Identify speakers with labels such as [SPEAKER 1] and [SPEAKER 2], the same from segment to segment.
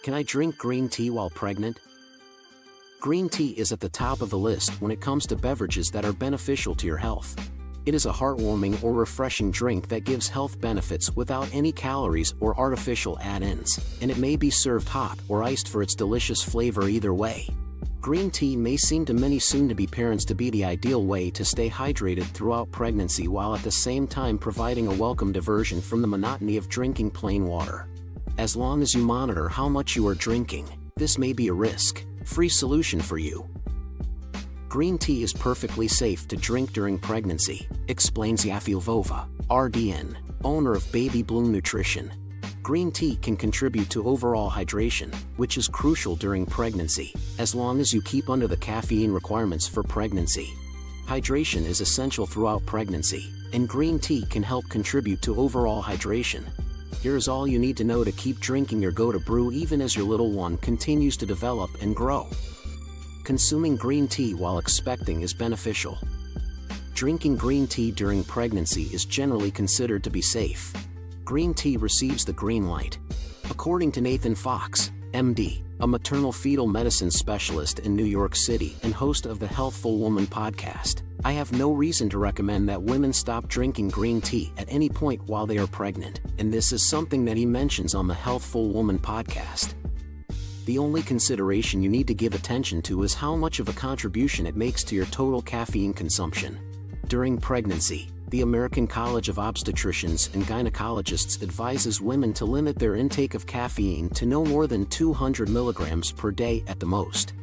[SPEAKER 1] Can I drink green tea while pregnant? Green tea is at the top of the list when it comes to beverages that are beneficial to your health. It is a heartwarming or refreshing drink that gives health benefits without any calories or artificial add-ins, and it may be served hot or iced for its delicious flavor either way. Green tea may seem to many soon-to-be parents to be the ideal way to stay hydrated throughout pregnancy while at the same time providing a welcome diversion from the monotony of drinking plain water. As long as you monitor how much you are drinking, this may be a risk-free solution for you. Green tea is perfectly safe to drink during pregnancy, explains Yaffi Lvova, RDN, owner of Baby Bloom Nutrition. Green tea can contribute to overall hydration, which is crucial during pregnancy, as long as you keep under the caffeine requirements for pregnancy. Hydration is essential throughout pregnancy, and green tea can help contribute to overall hydration. Here's all you need to know to keep drinking your go-to brew even as your little one continues to develop and grow. Consuming green tea while expecting is beneficial. Drinking green tea during pregnancy is generally considered to be safe. Green tea receives the green light. According to Nathan Fox, MD, a maternal fetal medicine specialist in New York City and host of the Healthful Woman podcast, I have no reason to recommend that women stop drinking green tea at any point while they are pregnant, and this is something that he mentions on the Healthful Woman podcast. The only consideration you need to give attention to is how much of a contribution it makes to your total caffeine consumption. During pregnancy, the American College of Obstetricians and Gynecologists advises women to limit their intake of caffeine to no more than 200 milligrams per day at the most.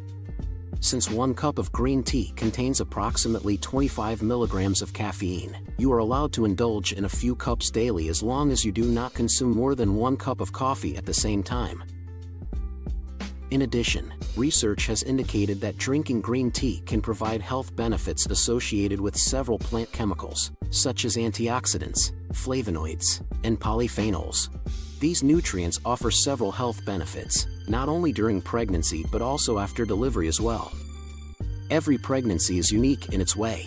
[SPEAKER 1] Since 1 cup of green tea contains approximately 25 milligrams of caffeine, you are allowed to indulge in a few cups daily as long as you do not consume more than 1 cup of coffee at the same time. In addition, research has indicated that drinking green tea can provide health benefits associated with several plant chemicals, such as antioxidants, flavonoids, and polyphenols. These nutrients offer several health benefits, not only during pregnancy but also after delivery as well. Every pregnancy is unique in its way.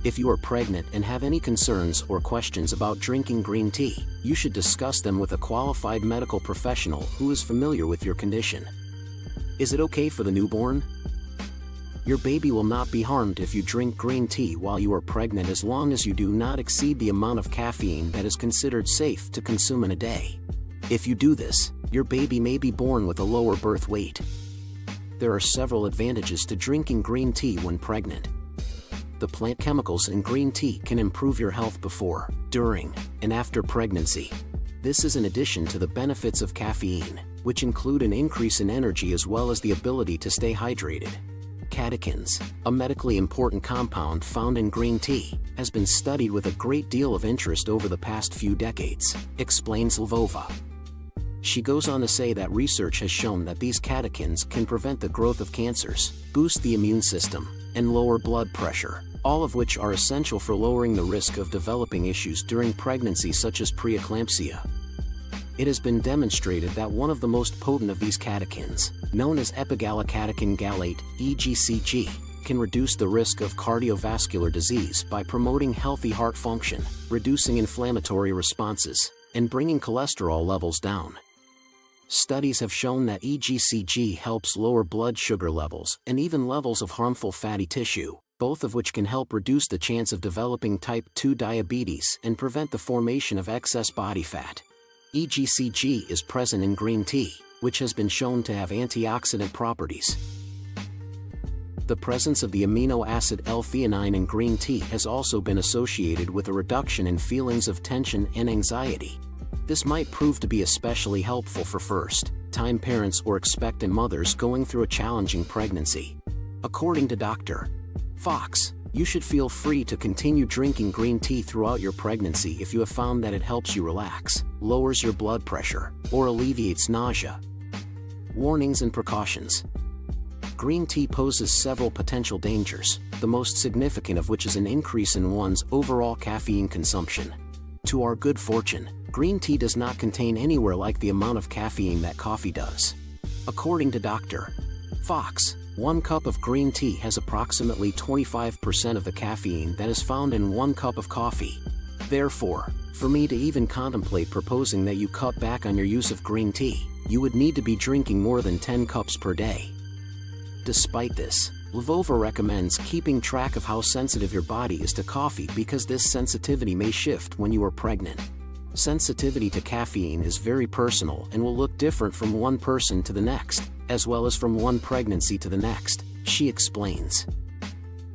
[SPEAKER 1] If you are pregnant and have any concerns or questions about drinking green tea, you should discuss them with a qualified medical professional who is familiar with your condition. Is it okay for the newborn? Your baby will not be harmed if you drink green tea while you are pregnant as long as you do not exceed the amount of caffeine that is considered safe to consume in a day. If you do this, your baby may be born with a lower birth weight. There are several advantages to drinking green tea when pregnant. The plant chemicals in green tea can improve your health before, during, and after pregnancy. This is in addition to the benefits of caffeine, which include an increase in energy as well as the ability to stay hydrated. Catechins, a medically important compound found in green tea, has been studied with a great deal of interest over the past few decades, explains Lvova. She goes on to say that research has shown that these catechins can prevent the growth of cancers, boost the immune system, and lower blood pressure, all of which are essential for lowering the risk of developing issues during pregnancy such as preeclampsia. It has been demonstrated that one of the most potent of these catechins, known as epigallocatechin gallate, EGCG, can reduce the risk of cardiovascular disease by promoting healthy heart function, reducing inflammatory responses, and bringing cholesterol levels down. Studies have shown that EGCG helps lower blood sugar levels and even levels of harmful fatty tissue, both of which can help reduce the chance of developing type 2 diabetes and prevent the formation of excess body fat. EGCG is present in green tea, which has been shown to have antioxidant properties. The presence of the amino acid L-theanine in green tea has also been associated with a reduction in feelings of tension and anxiety. This might prove to be especially helpful for first-time parents or expectant mothers going through a challenging pregnancy. According to Dr. Fox, you should feel free to continue drinking green tea throughout your pregnancy if you have found that it helps you relax, lowers your blood pressure, or alleviates nausea. Warnings and precautions. Green tea poses several potential dangers, the most significant of which is an increase in one's overall caffeine consumption. To our good fortune, green tea does not contain anywhere like the amount of caffeine that coffee does. According to Dr. Fox, 1 cup of green tea has approximately 25% of the caffeine that is found in 1 cup of coffee. Therefore, For me to even contemplate proposing that you cut back on your use of green tea, you would need to be drinking more than 10 cups per day. Despite this, Lvova recommends keeping track of how sensitive your body is to coffee because this sensitivity may shift when you are pregnant. Sensitivity to caffeine is very personal and will look different from one person to the next, as well as from one pregnancy to the next, she explains.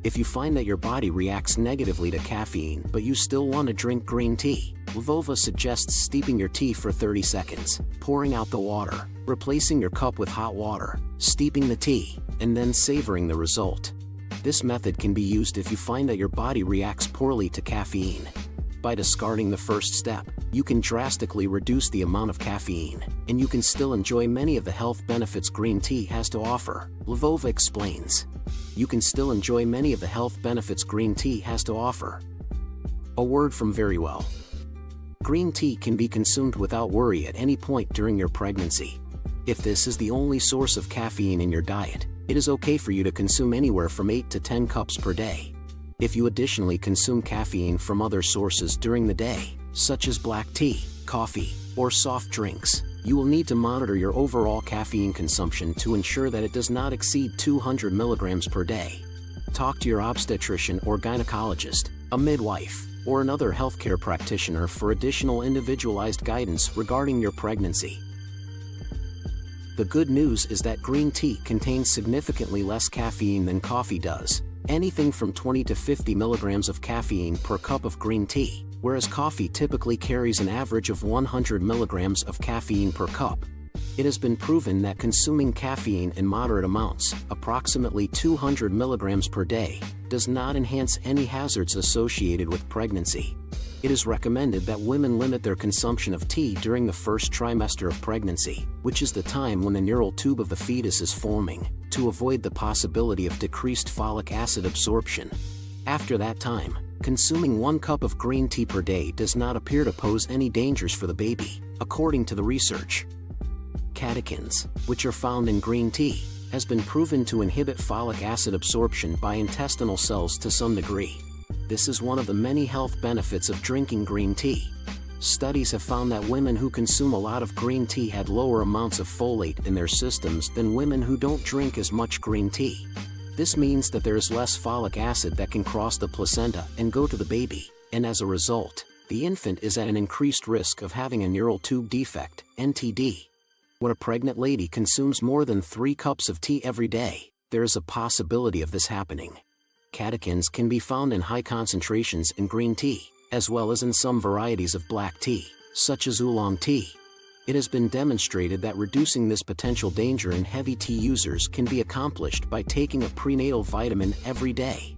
[SPEAKER 1] If you find that your body reacts negatively to caffeine but you still want to drink green tea, Lvova suggests steeping your tea for 30 seconds, pouring out the water, replacing your cup with hot water, steeping the tea, and then savoring the result. This method can be used if you find that your body reacts poorly to caffeine. By discarding the first step, you can drastically reduce the amount of caffeine, and you can still enjoy many of the health benefits green tea has to offer, Lvova explains. You can still enjoy many of the health benefits green tea has to offer. A word from Verywell. Green tea can be consumed without worry at any point during your pregnancy. If this is the only source of caffeine in your diet, it is okay for you to consume anywhere from 8 to 10 cups per day. If you additionally consume caffeine from other sources during the day, such as black tea, coffee, or soft drinks, you will need to monitor your overall caffeine consumption to ensure that it does not exceed 200 milligrams per day. Talk to your obstetrician or gynecologist, a midwife, or another healthcare practitioner for additional individualized guidance regarding your pregnancy. The good news is that green tea contains significantly less caffeine than coffee does, anything from 20 to 50 milligrams of caffeine per cup of green tea, whereas coffee typically carries an average of 100 milligrams of caffeine per cup. It has been proven that consuming caffeine in moderate amounts, approximately 200 milligrams per day, does not enhance any hazards associated with pregnancy. It is recommended that women limit their consumption of tea during the first trimester of pregnancy, which is the time when the neural tube of the fetus is forming, to avoid the possibility of decreased folic acid absorption. After that time, consuming 1 cup of green tea per day does not appear to pose any dangers for the baby, according to the research. Catechins, which are found in green tea, has been proven to inhibit folic acid absorption by intestinal cells to some degree. This is one of the many health benefits of drinking green tea. Studies have found that women who consume a lot of green tea had lower amounts of folate in their systems than women who don't drink as much green tea. This means that there is less folic acid that can cross the placenta and go to the baby, and as a result, the infant is at an increased risk of having a neural tube defect, NTD. When a pregnant lady consumes more than 3 cups of tea every day, there is a possibility of this happening. Catechins can be found in high concentrations in green tea, as well as in some varieties of black tea, such as oolong tea. It has been demonstrated that reducing this potential danger in heavy tea users can be accomplished by taking a prenatal vitamin every day.